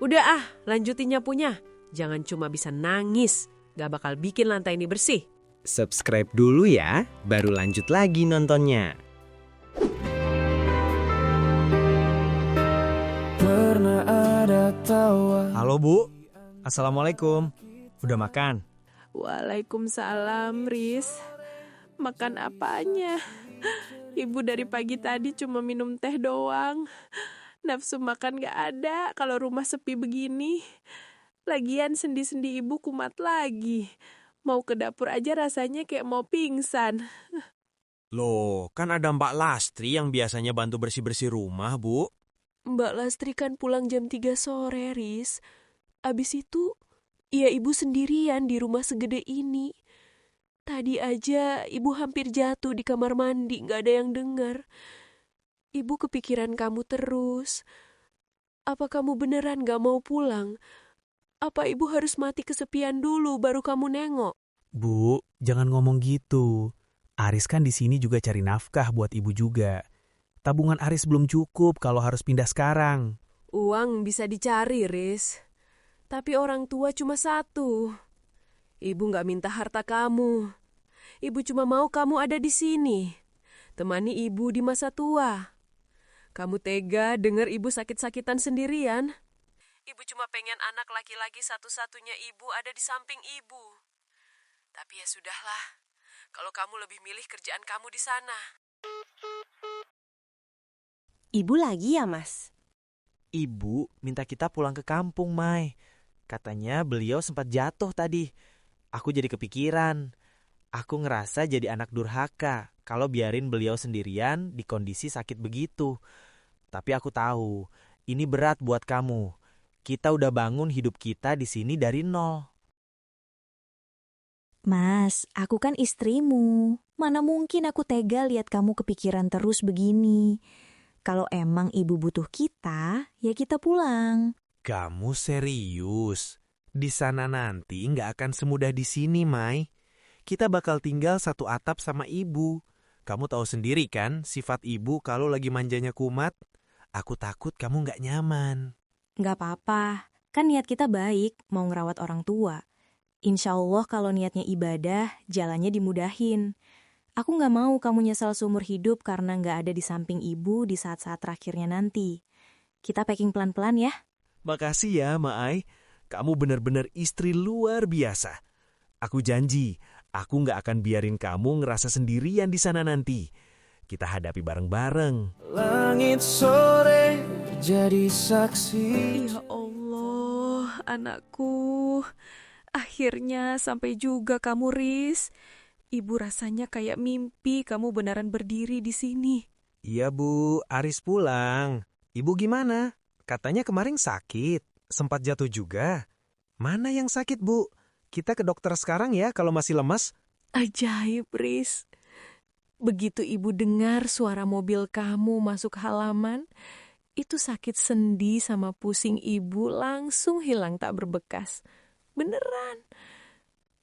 Udah lanjutin nyapunya. Jangan cuma bisa nangis. Gak bakal bikin lantai ini bersih. Subscribe dulu ya, baru lanjut lagi nontonnya. Pernah ada tawa. Halo Bu, Assalamualaikum. Udah makan? Waalaikumsalam, Riz. Makan apanya? Ibu dari pagi tadi cuma minum teh doang. Nafsu makan gak ada kalau rumah sepi begini. Lagian sendi-sendi ibu kumat lagi. Mau ke dapur aja rasanya kayak mau pingsan. Loh, kan ada Mbak Lastri yang biasanya bantu bersih-bersih rumah, Bu. Mbak Lastri kan pulang jam 3 sore, Riz. Abis itu, ya ibu sendirian di rumah segede ini. Tadi aja ibu hampir jatuh di kamar mandi, gak ada yang dengar. Ibu kepikiran kamu terus. Apa kamu beneran gak mau pulang? Apa ibu harus mati kesepian dulu baru kamu nengok? Bu, jangan ngomong gitu. Aris kan di sini juga cari nafkah buat ibu juga. Tabungan Aris belum cukup kalau harus pindah sekarang. Uang bisa dicari, Riz. Tapi orang tua cuma satu. Ibu gak minta harta kamu. Ibu cuma mau kamu ada di sini. Temani ibu di masa tua. Kamu tega dengar ibu sakit-sakitan sendirian? Ibu cuma pengen anak laki-laki satu-satunya ibu ada di samping ibu. Tapi ya sudahlah. Kalau kamu lebih milih kerjaan kamu di sana. Ibu lagi ya, Mas? Ibu minta kita pulang ke kampung, Mai. Katanya beliau sempat jatuh tadi. Aku jadi kepikiran. Aku ngerasa jadi anak durhaka kalau biarin beliau sendirian di kondisi sakit begitu. Tapi aku tahu, ini berat buat kamu. Kita udah bangun hidup kita di sini dari nol. Mas, aku kan istrimu. Mana mungkin aku tega lihat kamu kepikiran terus begini. Kalau emang ibu butuh kita, ya kita pulang. Kamu serius? Di sana nanti nggak akan semudah di sini, Mai. Kita bakal tinggal satu atap sama ibu. Kamu tahu sendiri kan sifat ibu kalau lagi manjanya kumat? Aku takut kamu nggak nyaman. Nggak apa-apa, kan niat kita baik, mau ngerawat orang tua. Insya Allah kalau niatnya ibadah, jalannya dimudahin. Aku nggak mau kamu nyesal seumur hidup karena nggak ada di samping ibu di saat-saat terakhirnya nanti. Kita packing pelan-pelan ya. Makasih ya, Mai. Kamu benar-benar istri luar biasa. Aku janji, aku nggak akan biarin kamu ngerasa sendirian di sana nanti. Kita hadapi bareng-bareng. Langit sore jadi saksi. Ya Allah, anakku. Akhirnya sampai juga kamu, Riz. Ibu rasanya kayak mimpi kamu beneran berdiri di sini. Iya, Bu. Aris pulang. Ibu gimana? Katanya kemarin sakit. Sempat jatuh juga. Mana yang sakit, Bu? Kita ke dokter sekarang ya kalau masih lemas. Ajaib, Riz. Begitu ibu dengar suara mobil kamu masuk halaman, itu sakit sendi sama pusing ibu langsung hilang tak berbekas. Beneran.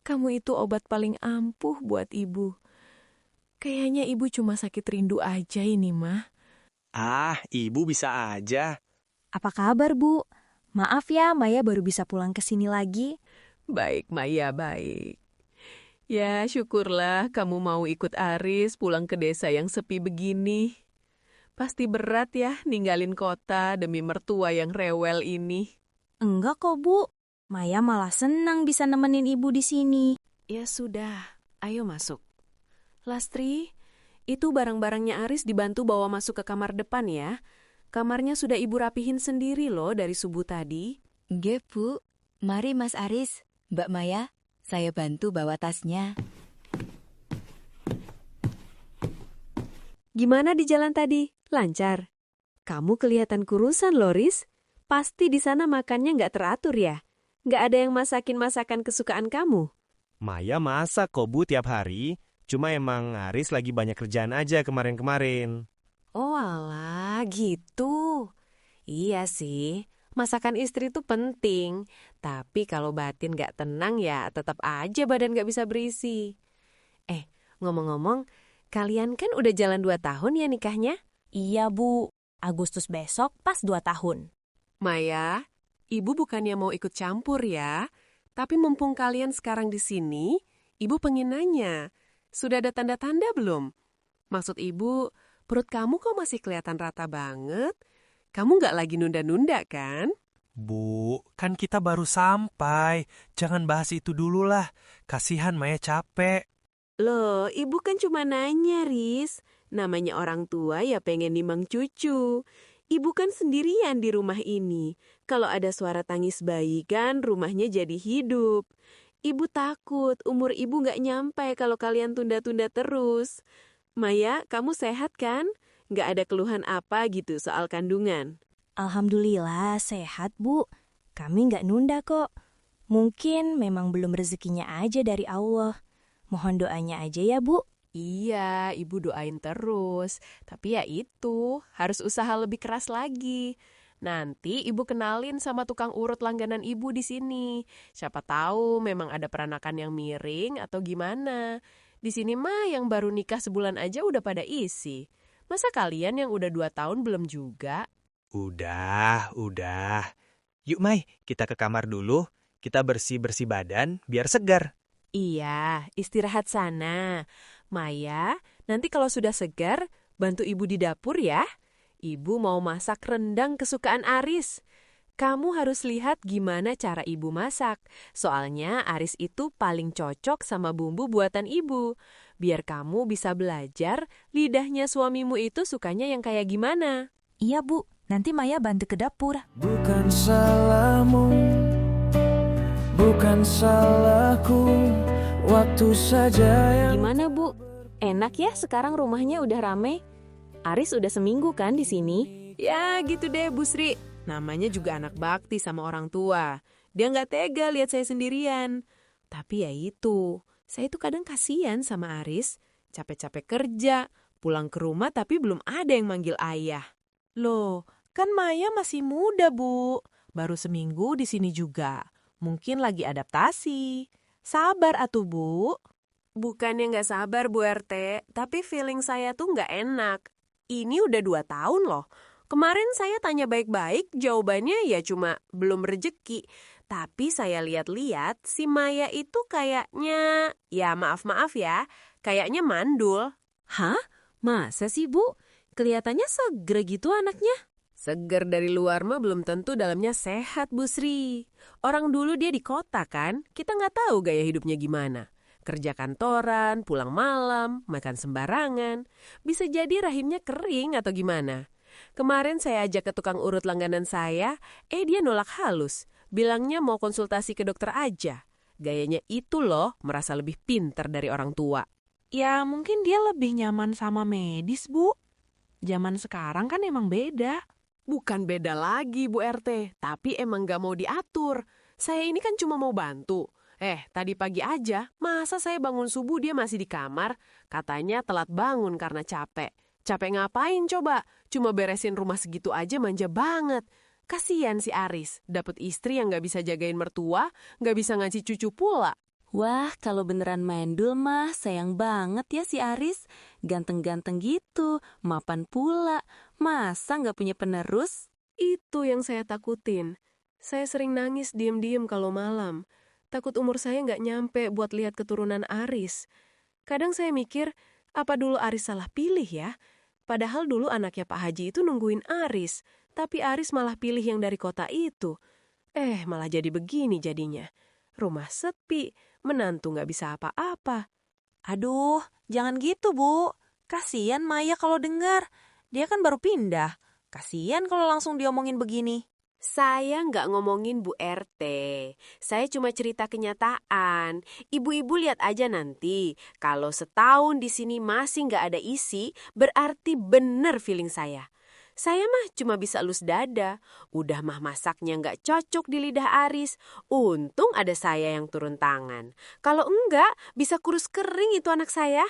Kamu itu obat paling ampuh buat ibu. Kayaknya ibu cuma sakit rindu aja ini, Mah. Ibu bisa aja. Apa kabar, Bu? Maaf ya, Maya baru bisa pulang ke sini lagi. Baik, Maya, baik. Ya, syukurlah kamu mau ikut Aris pulang ke desa yang sepi begini. Pasti berat ya ninggalin kota demi mertua yang rewel ini. Enggak kok, Bu. Maya malah senang bisa nemenin ibu di sini. Ya sudah, ayo masuk. Lastri, itu barang-barangnya Aris dibantu bawa masuk ke kamar depan ya. Kamarnya sudah ibu rapihin sendiri loh dari subuh tadi. Nggih, Bu. Mari Mas Aris, Mbak Maya, saya bantu bawa tasnya. Gimana di jalan tadi? Lancar? Kamu kelihatan kurusan, Loris. Pasti di sana makannya nggak teratur ya? Nggak ada yang masakin masakan kesukaan kamu? Maya masak kok, Bu, tiap hari. Cuma emang Aris lagi banyak kerjaan aja kemarin-kemarin. Oh alah, gitu. Iya sih, masakan istri itu penting. Tapi kalau batin nggak tenang ya tetap aja badan nggak bisa berisi. Ngomong-ngomong, kalian kan udah jalan 2 tahun ya nikahnya? Iya, Bu. Agustus besok pas 2 tahun. Maya, Ibu bukannya mau ikut campur ya, tapi mumpung kalian sekarang di sini, Ibu pengen nanya, sudah ada tanda-tanda belum? Maksud Ibu, perut kamu kok masih kelihatan rata banget? Kamu nggak lagi nunda-nunda kan? Bu, kan kita baru sampai. Jangan bahas itu dulu lah. Kasihan Maya capek. Loh, Ibu kan cuma nanya, Riz. Namanya orang tua ya pengen nimang cucu. Ibu kan sendirian di rumah ini. Kalau ada suara tangis bayi kan rumahnya jadi hidup. Ibu takut umur Ibu nggak nyampe kalau kalian tunda-tunda terus. Maya, kamu sehat kan? Nggak ada keluhan apa gitu soal kandungan? Alhamdulillah sehat, Bu. Kami nggak nunda kok. Mungkin memang belum rezekinya aja dari Allah. Mohon doanya aja ya, Bu. Iya, Ibu doain terus. Tapi ya itu, harus usaha lebih keras lagi. Nanti Ibu kenalin sama tukang urut langganan Ibu di sini. Siapa tahu memang ada peranakan yang miring atau gimana. Di sini mah yang baru nikah sebulan aja udah pada isi. Masa kalian yang udah 2 tahun belum juga? Udah. Yuk Mai, kita ke kamar dulu. Kita bersih-bersih badan biar segar. Iya, istirahat sana. Maya, nanti kalau sudah segar, bantu Ibu di dapur ya. Ibu mau masak rendang kesukaan Aris. Kamu harus lihat gimana cara Ibu masak. Soalnya Aris itu paling cocok sama bumbu buatan Ibu. Biar kamu bisa belajar lidahnya suamimu itu sukanya yang kayak gimana. Iya, Bu. Nanti Maya bantu ke dapur. Bukan salahmu, bukan salahku. Waktu saja yang Gimana, Bu? Enak ya sekarang rumahnya udah rame? Aris udah seminggu kan di sini? Ya gitu deh Bu Sri. Namanya juga anak bakti sama orang tua. Dia nggak tega lihat saya sendirian. Tapi ya itu, saya itu kadang kasihan sama Aris. Capek-capek kerja, pulang ke rumah tapi belum ada yang manggil ayah. Loh, kan Maya masih muda, Bu. Baru seminggu di sini juga. Mungkin lagi adaptasi. Sabar atuh, Bu. Bukannya nggak sabar Bu RT, tapi feeling saya tuh nggak enak. Ini udah 2 tahun loh. Kemarin saya tanya baik-baik, jawabannya ya cuma belum rezeki. Tapi saya lihat-lihat, si Maya itu kayaknya, ya maaf-maaf ya, kayaknya mandul. Hah? Masa sih, Bu? Kelihatannya seger gitu anaknya. Seger dari luar mah belum tentu dalamnya sehat, Bu Sri. Orang dulu dia di kota kan, kita nggak tahu gaya hidupnya gimana. Kerja kantoran, pulang malam, makan sembarangan. Bisa jadi rahimnya kering atau gimana. Kemarin saya ajak ke tukang urut langganan saya, dia nolak halus. Bilangnya mau konsultasi ke dokter aja. Gayanya itu loh, merasa lebih pinter dari orang tua. Ya, mungkin dia lebih nyaman sama medis, Bu. Zaman sekarang kan emang beda. Bukan beda lagi Bu RT, tapi emang gak mau diatur. Saya ini kan cuma mau bantu. Tadi pagi aja, masa saya bangun subuh dia masih di kamar? Katanya telat bangun karena capek. Capek ngapain coba? Cuma beresin rumah segitu aja manja banget. Kasian si Aris, dapet istri yang gak bisa jagain mertua, gak bisa ngasih cucu pula. Wah, kalau beneran mandul mah sayang banget ya si Aris. Ganteng-ganteng gitu, mapan pula. Masa nggak punya penerus? Itu yang saya takutin. Saya sering nangis diem-diem kalau malam. Takut umur saya nggak nyampe buat lihat keturunan Aris. Kadang saya mikir, apa dulu Aris salah pilih ya? Padahal dulu anaknya Pak Haji itu nungguin Aris. Tapi Aris malah pilih yang dari kota itu. Malah jadi begini jadinya. Rumah sepi, menantu nggak bisa apa-apa. Aduh, jangan gitu, Bu. Kasian Maya kalau dengar. Dia kan baru pindah. Kasian kalau langsung diomongin begini. Saya nggak ngomongin Bu RT. Saya cuma cerita kenyataan. Ibu-ibu lihat aja nanti. Kalau setahun di sini masih nggak ada isi, berarti bener feeling saya. Saya mah cuma bisa elus dada. Udah mah masaknya nggak cocok di lidah Aris. Untung ada saya yang turun tangan. Kalau enggak, bisa kurus kering itu anak saya.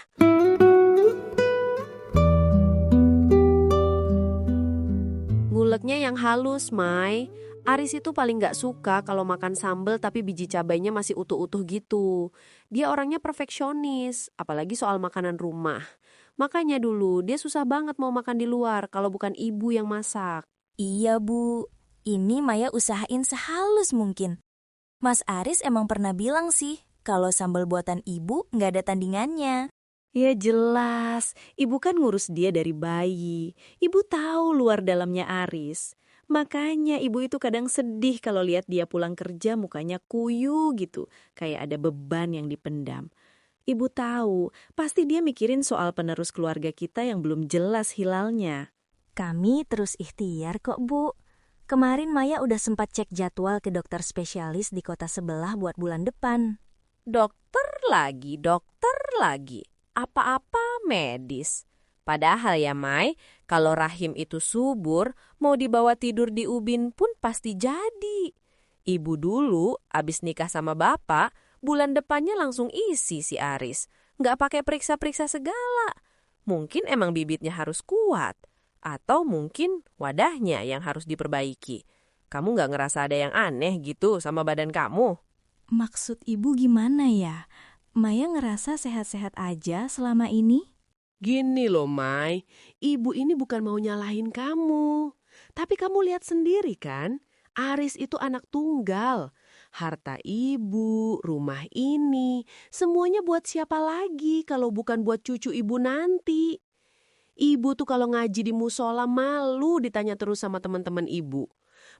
Nguleknya yang halus, Mai. Aris itu paling gak suka kalau makan sambal tapi biji cabainya masih utuh-utuh gitu. Dia orangnya perfeksionis, apalagi soal makanan rumah. Makanya dulu dia susah banget mau makan di luar kalau bukan ibu yang masak. Iya, Bu. Ini Maya usahain sehalus mungkin. Mas Aris emang pernah bilang sih, kalau sambal buatan ibu nggak ada tandingannya. Ya jelas, ibu kan ngurus dia dari bayi. Ibu tahu luar dalamnya Aris. Makanya ibu itu kadang sedih kalau lihat dia pulang kerja mukanya kuyu gitu. Kayak ada beban yang dipendam. Ibu tahu, pasti dia mikirin soal penerus keluarga kita yang belum jelas hilalnya. Kami terus ikhtiar kok, Bu. Kemarin Maya udah sempat cek jadwal ke dokter spesialis di kota sebelah buat bulan depan. Dokter lagi. Apa-apa medis. Padahal ya Mai, kalau rahim itu subur, mau dibawa tidur di ubin pun pasti jadi. Ibu dulu abis nikah sama bapak, bulan depannya langsung isi si Aris. Nggak pakai periksa-periksa segala. Mungkin emang bibitnya harus kuat. Atau mungkin wadahnya yang harus diperbaiki. Kamu nggak ngerasa ada yang aneh gitu sama badan kamu? Maksud ibu gimana ya? Maya ngerasa sehat-sehat aja selama ini? Gini loh Mai, ibu ini bukan mau nyalahin kamu. Tapi kamu lihat sendiri kan, Aris itu anak tunggal. Harta ibu, rumah ini, semuanya buat siapa lagi kalau bukan buat cucu ibu nanti. Ibu tuh kalau ngaji di musola malu ditanya terus sama teman-teman ibu.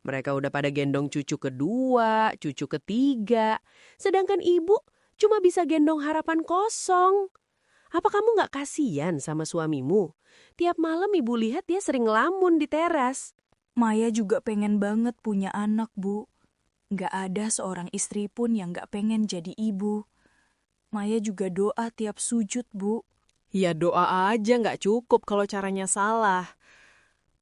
Mereka udah pada gendong cucu kedua, cucu ketiga. Sedangkan ibu cuma bisa gendong harapan kosong. Apa kamu gak kasihan sama suamimu? Tiap malam ibu lihat dia sering ngelamun di teras. Maya juga pengen banget punya anak, Bu. Gak ada seorang istri pun yang gak pengen jadi ibu. Maya juga doa tiap sujud, Bu. Ya doa aja gak cukup kalau caranya salah.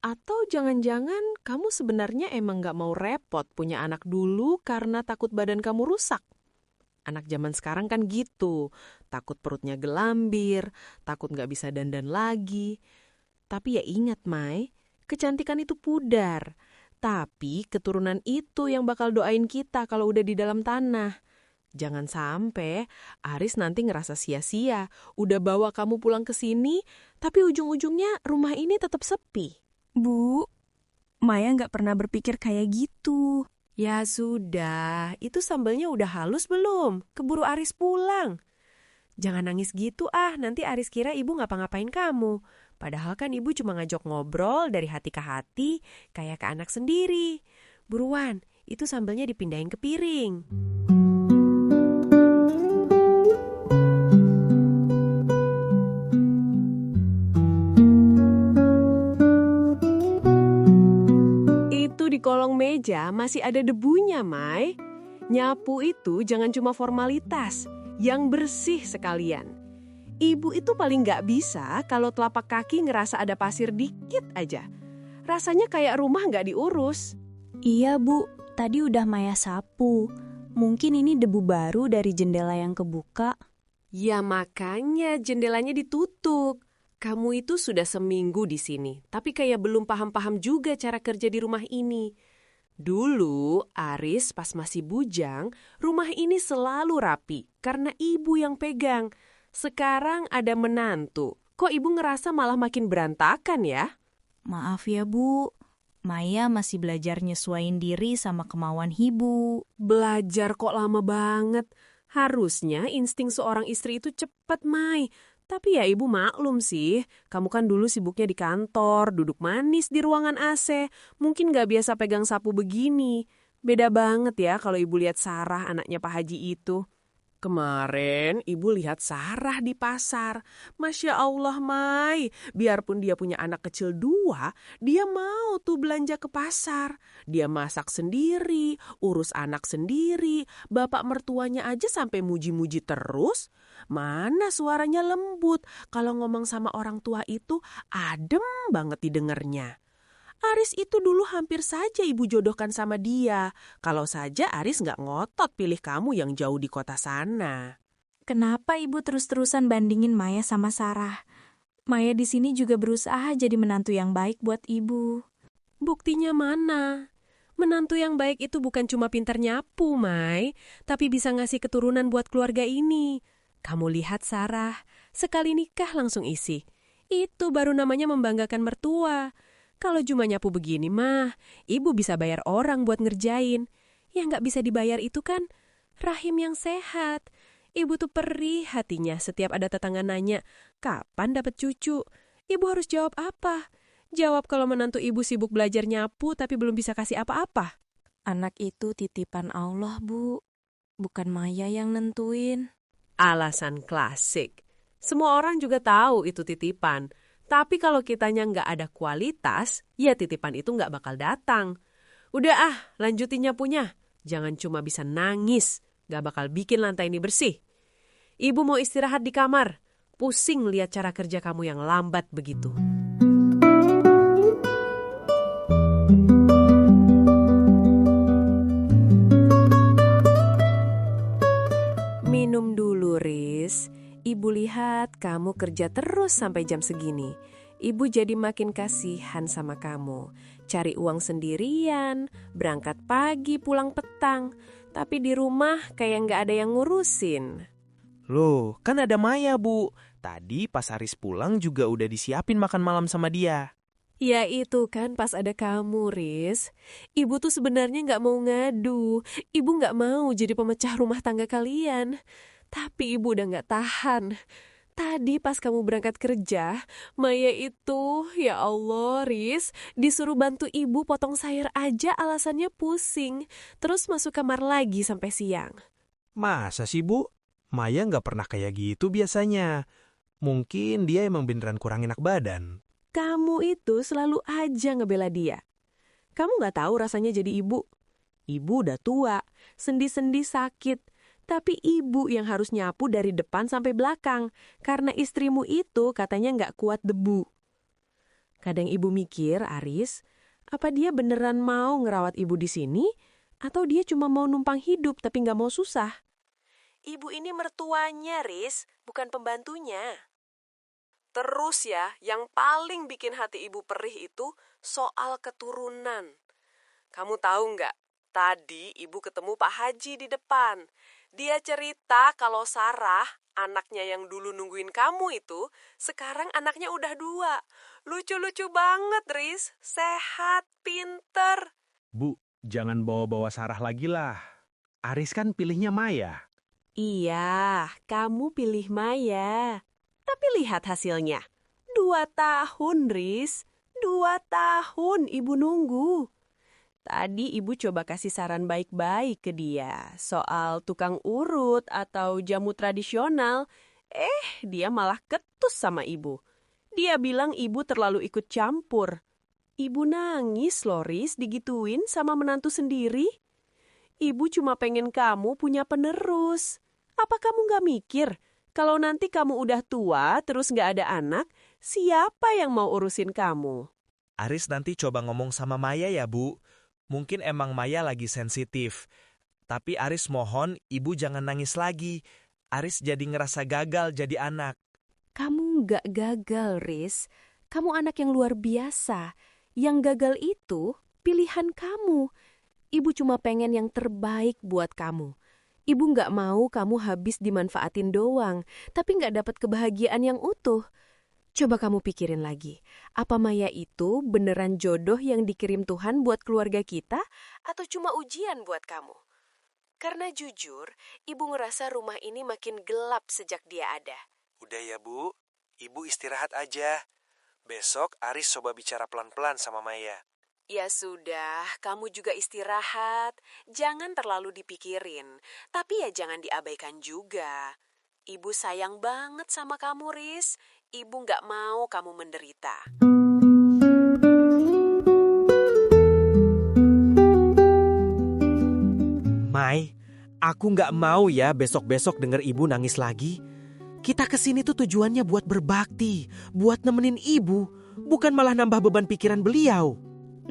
Atau jangan-jangan kamu sebenarnya emang gak mau repot punya anak dulu karena takut badan kamu rusak. Anak zaman sekarang kan gitu, takut perutnya gelambir, takut gak bisa dandan lagi. Tapi ya ingat Mai, kecantikan itu pudar. Tapi keturunan itu yang bakal doain kita kalau udah di dalam tanah. Jangan sampai Aris nanti ngerasa sia-sia, udah bawa kamu pulang ke sini, tapi ujung-ujungnya rumah ini tetap sepi. Bu, Maya gak pernah berpikir kayak gitu. Ya sudah, itu sambalnya udah halus belum? Keburu Aris pulang. Jangan nangis gitu nanti Aris kira ibu ngapa-ngapain kamu. Padahal kan ibu cuma ngajak ngobrol dari hati ke hati, kayak ke anak sendiri. Buruan, itu sambalnya dipindahin ke piring. Di kolong meja masih ada debunya, Mai. Nyapu itu jangan cuma formalitas, yang bersih sekalian. Ibu itu paling gak bisa kalau telapak kaki ngerasa ada pasir dikit aja. Rasanya kayak rumah gak diurus. Iya, Bu. Tadi udah Maya sapu. Mungkin ini debu baru dari jendela yang kebuka. Ya makanya jendelanya ditutup. Kamu itu sudah seminggu di sini, tapi kayak belum paham-paham juga cara kerja di rumah ini. Dulu, Aris pas masih bujang, rumah ini selalu rapi karena ibu yang pegang. Sekarang ada menantu. Kok ibu ngerasa malah makin berantakan ya? Maaf ya, Bu. Maya masih belajar nyesuaiin diri sama kemauan ibu. Belajar kok lama banget. Harusnya insting seorang istri itu cepat, Mai. Tapi ya ibu maklum sih, kamu kan dulu sibuknya di kantor, duduk manis di ruangan AC, mungkin gak biasa pegang sapu begini. Beda banget ya kalau ibu lihat Sarah, anaknya Pak Haji itu. Kemarin ibu lihat Sarah di pasar. Masya Allah, Mai, biarpun dia punya anak kecil 2, dia mau tuh belanja ke pasar. Dia masak sendiri, urus anak sendiri, bapak mertuanya aja sampai muji-muji terus. Mana suaranya lembut, kalau ngomong sama orang tua itu adem banget didengarnya. Aris itu dulu hampir saja ibu jodohkan sama dia. Kalau saja Aris nggak ngotot pilih kamu yang jauh di kota sana. Kenapa ibu terus-terusan bandingin Maya sama Sarah? Maya di sini juga berusaha jadi menantu yang baik buat ibu. Buktinya mana? Menantu yang baik itu bukan cuma pintar nyapu, Mai, tapi bisa ngasih keturunan buat keluarga ini. Kamu lihat Sarah, sekali nikah langsung isi. Itu baru namanya membanggakan mertua. Kalau cuma nyapu begini mah, ibu bisa bayar orang buat ngerjain. Yang nggak bisa dibayar itu kan rahim yang sehat. Ibu tuh perih hatinya setiap ada tetangga nanya, kapan dapat cucu? Ibu harus jawab apa? Jawab kalau menantu ibu sibuk belajar nyapu tapi belum bisa kasih apa-apa. Anak itu titipan Allah, Bu. Bukan Maya yang nentuin. Alasan klasik. Semua orang juga tahu itu titipan. Tapi kalau kitanya nggak ada kualitas, ya titipan itu nggak bakal datang. Udah lanjutin nyapunya. Jangan cuma bisa nangis. Nggak bakal bikin lantai ini bersih. Ibu mau istirahat di kamar. Pusing lihat cara kerja kamu yang lambat begitu. Minum dulu, Riz. Ibu lihat kamu kerja terus sampai jam segini. Ibu jadi makin kasihan sama kamu. Cari uang sendirian, berangkat pagi, pulang petang. Tapi di rumah kayak nggak ada yang ngurusin. Loh, kan ada Maya, Bu. Tadi pas Aris pulang juga udah disiapin makan malam sama dia. Ya itu kan pas ada kamu, Riz. Ibu tuh sebenarnya nggak mau ngadu. Ibu nggak mau jadi pemecah rumah tangga kalian. Tapi ibu udah nggak tahan. Tadi pas kamu berangkat kerja, Maya itu, ya Allah, Riz, disuruh bantu ibu potong sayur aja alasannya pusing. Terus masuk kamar lagi sampai siang. Masa sih, Bu? Maya nggak pernah kayak gitu biasanya. Mungkin dia emang beneran kurang enak badan. Kamu itu selalu aja ngebela dia. Kamu nggak tahu rasanya jadi ibu. Ibu udah tua, sendi-sendi sakit. Tapi ibu yang harus nyapu dari depan sampai belakang. Karena istrimu itu katanya nggak kuat debu. Kadang ibu mikir, Aris, apa dia beneran mau ngerawat ibu di sini? Atau dia cuma mau numpang hidup tapi nggak mau susah? Ibu ini mertuanya, Riz, bukan pembantunya. Terus ya, yang paling bikin hati ibu perih itu soal keturunan. Kamu tahu nggak? Tadi ibu ketemu Pak Haji di depan. Dia cerita kalau Sarah, anaknya yang dulu nungguin kamu itu, sekarang anaknya udah 2. Lucu-lucu banget, Riz. Sehat, pinter. Bu, jangan bawa-bawa Sarah lagi lah. Aris kan pilihnya Maya. Iya, kamu pilih Maya. Tapi lihat hasilnya. 2 tahun, Riz. 2 tahun ibu nunggu. Tadi ibu coba kasih saran baik-baik ke dia soal tukang urut atau jamu tradisional. Dia malah ketus sama ibu. Dia bilang ibu terlalu ikut campur. Ibu nangis loh, Riz, digituin sama menantu sendiri. Ibu cuma pengen kamu punya penerus. Apa kamu gak mikir? Kalau nanti kamu udah tua terus gak ada anak, siapa yang mau urusin kamu? Aris nanti coba ngomong sama Maya ya, Bu. Mungkin emang Maya lagi sensitif. Tapi Aris mohon ibu jangan nangis lagi. Aris jadi ngerasa gagal jadi anak. Kamu gak gagal, Riz. Kamu anak yang luar biasa. Yang gagal itu pilihan kamu. Ibu cuma pengen yang terbaik buat kamu. Ibu gak mau kamu habis dimanfaatin doang, tapi gak dapat kebahagiaan yang utuh. Coba kamu pikirin lagi, apa Maya itu beneran jodoh yang dikirim Tuhan buat keluarga kita atau cuma ujian buat kamu? Karena jujur, ibu ngerasa rumah ini makin gelap sejak dia ada. Udah ya, Bu. Ibu istirahat aja. Besok Aris coba bicara pelan-pelan sama Maya. Ya sudah, kamu juga istirahat. Jangan terlalu dipikirin, tapi ya jangan diabaikan juga. Ibu sayang banget sama kamu, Riz. Ibu gak mau kamu menderita. Mai, aku nggak mau ya besok-besok denger ibu nangis lagi. Kita kesini tuh tujuannya buat berbakti, buat nemenin ibu, bukan malah nambah beban pikiran beliau.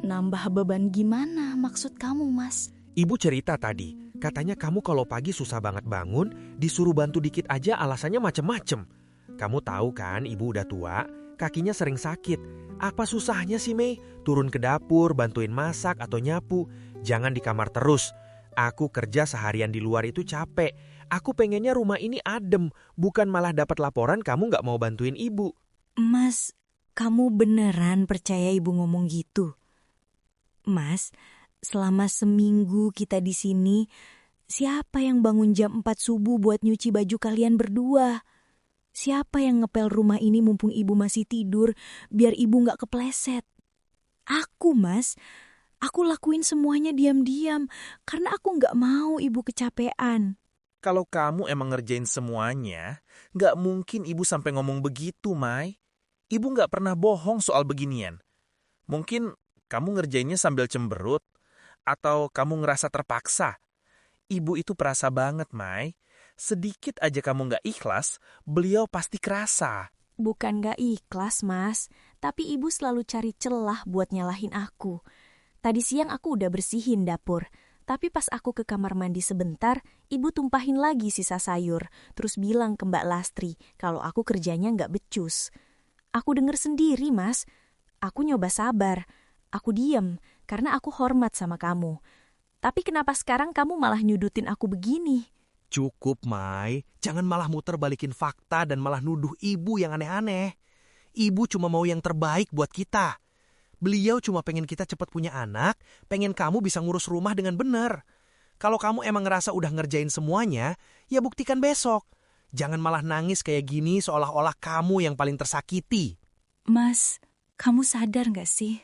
Nambah beban gimana maksud kamu, Mas? Ibu cerita tadi, katanya kamu kalau pagi susah banget bangun, disuruh bantu dikit aja alasannya macem-macem. Kamu tahu kan ibu udah tua, kakinya sering sakit. Apa susahnya sih, Mei? Turun ke dapur, bantuin masak atau nyapu. Jangan di kamar terus. Aku kerja seharian di luar itu capek. Aku pengennya rumah ini adem, bukan malah dapat laporan kamu gak mau bantuin ibu. Mas, Kamu beneran percaya ibu ngomong gitu? Mas, selama seminggu kita di sini, siapa yang bangun jam 4 subuh buat nyuci baju kalian berdua? Siapa yang ngepel rumah ini mumpung ibu masih tidur biar ibu gak kepleset? Aku, Mas. Aku lakuin semuanya diam-diam karena aku gak mau ibu kecapean. Kalau kamu emang ngerjain semuanya, gak mungkin ibu sampai ngomong begitu, Mai. Ibu gak pernah bohong soal beginian. Mungkin kamu ngerjainnya sambil cemberut, atau kamu ngerasa terpaksa. Ibu itu perasa banget, Mai. Sedikit aja kamu gak ikhlas, beliau pasti kerasa. Bukan gak ikhlas, Mas. Tapi ibu selalu cari celah buat nyalahin aku. Tadi siang aku udah bersihin dapur. Tapi pas aku ke kamar mandi sebentar, ibu tumpahin lagi sisa sayur. Terus bilang ke Mbak Lastri kalau aku kerjanya gak becus. Aku denger sendiri, Mas. Aku nyoba sabar. Aku diem karena aku hormat sama kamu. Tapi kenapa sekarang kamu malah nyudutin aku begini? Cukup, Mai. Jangan malah muter balikin fakta dan malah nuduh ibu yang aneh-aneh. Ibu cuma mau yang terbaik buat kita. Beliau cuma pengen kita cepat punya anak, pengen kamu bisa ngurus rumah dengan benar. Kalau kamu emang ngerasa udah ngerjain semuanya, ya buktikan besok. Jangan malah nangis kayak gini seolah-olah kamu yang paling tersakiti. Mas, kamu sadar gak sih?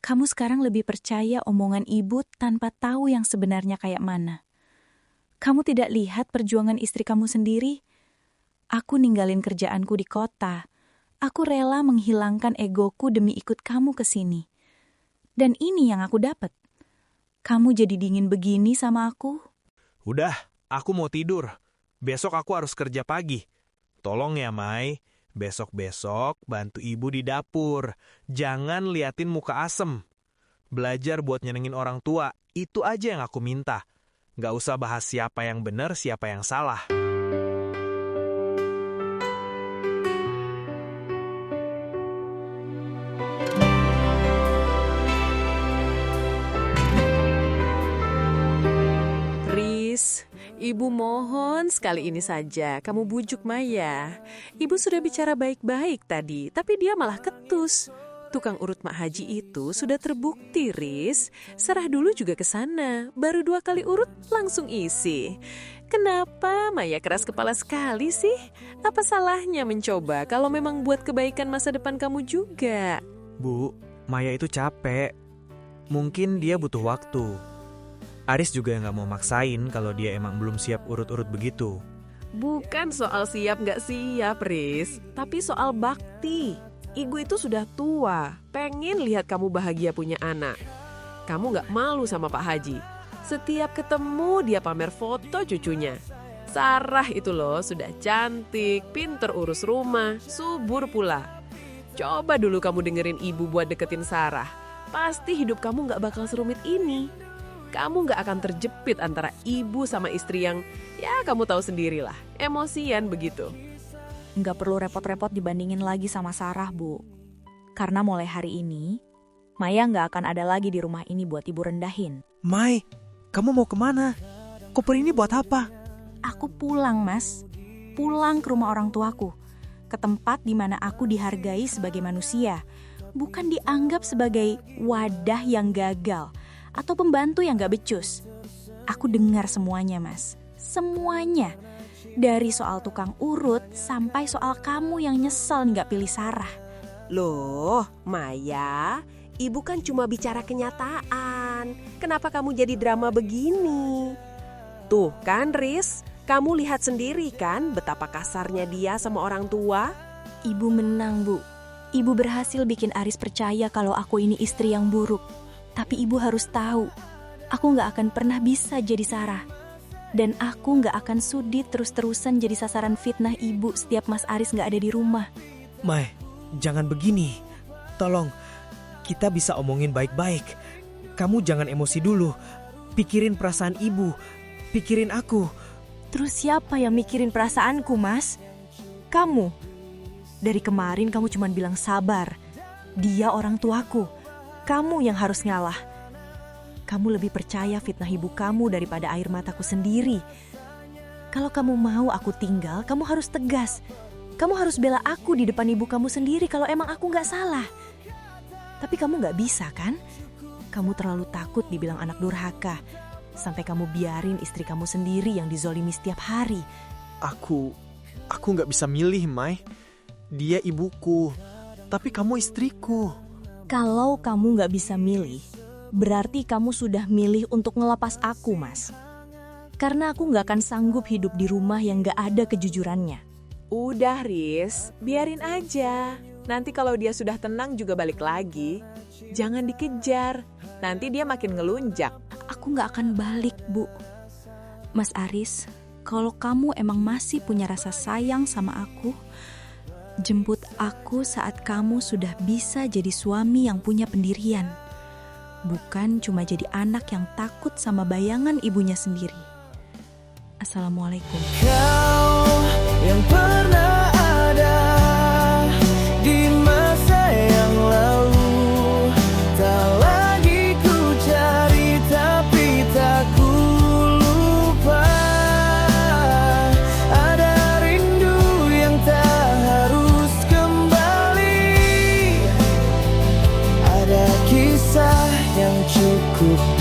Kamu sekarang lebih percaya omongan ibu tanpa tahu yang sebenarnya kayak mana. Kamu tidak lihat perjuangan istri kamu sendiri? Aku ninggalin kerjaanku di kota. Aku rela menghilangkan egoku demi ikut kamu ke sini. Dan ini yang aku dapat. Kamu jadi dingin begini sama aku? Udah, aku mau tidur. Besok aku harus kerja pagi. Tolong ya, Mai. Besok-besok bantu ibu di dapur. Jangan liatin muka asem. Belajar buat nyenengin orang tua, itu aja yang aku minta. Gak usah bahas siapa yang benar, siapa yang salah. Ibu mohon sekali ini saja kamu bujuk Maya. Ibu sudah bicara baik-baik tadi, tapi dia malah ketus. Tukang urut Mak Haji itu sudah terbukti, Riz. Serah dulu juga ke sana, baru 2 kali urut langsung isi. Kenapa Maya keras kepala sekali sih? Apa salahnya mencoba kalau memang buat kebaikan masa depan kamu juga? Bu, Maya itu capek. Mungkin dia butuh waktu. Aris juga nggak mau maksain kalau dia emang belum siap urut-urut begitu. Bukan soal siap nggak siap, Riz. Tapi soal bakti. Ibu itu sudah tua, pengen lihat kamu bahagia punya anak. Kamu nggak malu sama Pak Haji. Setiap ketemu dia pamer foto cucunya. Sarah itu loh sudah cantik, pinter urus rumah, subur pula. Coba dulu kamu dengerin ibu buat deketin Sarah. Pasti hidup kamu nggak bakal serumit ini. Kamu gak akan terjepit antara ibu sama istri yang, ya kamu tahu sendirilah, emosian begitu. Nggak perlu repot-repot dibandingin lagi sama Sarah, Bu. Karena mulai hari ini, Maya nggak akan ada lagi di rumah ini buat ibu rendahin. Mai, kamu mau kemana? Koper ini buat apa? Aku pulang, Mas. Pulang ke rumah orang tuaku. Ke tempat di mana aku dihargai sebagai manusia. Bukan dianggap sebagai wadah yang gagal atau pembantu yang gak becus. Aku dengar semuanya, Mas. Semuanya. Dari soal tukang urut sampai soal kamu yang nyesel gak pilih Sarah. Loh, Maya, ibu kan cuma bicara kenyataan. Kenapa kamu jadi drama begini? Tuh kan, Riz, kamu lihat sendiri kan betapa kasarnya dia sama orang tua? Ibu menang, Bu. Ibu berhasil bikin Aris percaya kalau aku ini istri yang buruk. Tapi ibu harus tahu, aku gak akan pernah bisa jadi Sarah. Dan aku gak akan sudi terus-terusan jadi sasaran fitnah ibu setiap Mas Aris gak ada di rumah. Mai, jangan begini. Tolong, kita bisa omongin baik-baik. Kamu jangan emosi dulu. Pikirin perasaan ibu, pikirin aku. Terus siapa yang mikirin perasaanku, Mas? Kamu. Dari kemarin kamu cuma bilang sabar. Dia orang tuaku. Kamu yang harus ngalah. Kamu lebih percaya fitnah ibu kamu daripada air mataku sendiri. Kalau kamu mau aku tinggal, kamu harus tegas. Kamu harus bela aku di depan ibu kamu sendiri kalau emang aku nggak salah. Tapi kamu nggak bisa kan? Kamu terlalu takut dibilang anak durhaka. Sampai kamu biarin istri kamu sendiri yang dizolimi setiap hari. Aku nggak bisa milih, Mai. Dia ibuku, tapi kamu istriku. Kalau kamu nggak bisa milih, berarti kamu sudah milih untuk ngelepas aku, Mas. Karena aku nggak akan sanggup hidup di rumah yang nggak ada kejujurannya. Udah, Riz, biarin aja. Nanti kalau dia sudah tenang juga balik lagi. Jangan dikejar, nanti dia makin ngelunjak. Aku nggak akan balik, Bu. Mas Aris, kalau kamu emang masih punya rasa sayang sama aku, jemput aku saat kamu sudah bisa jadi suami yang punya pendirian. Bukan cuma jadi anak yang takut sama bayangan ibunya sendiri. Assalamualaikum. Kau yang pernah ada di masa yang lalu, tak lagi ku cari tapi tak ku lupa. Ada rindu yang tak harus kembali, ada kisah yang cukup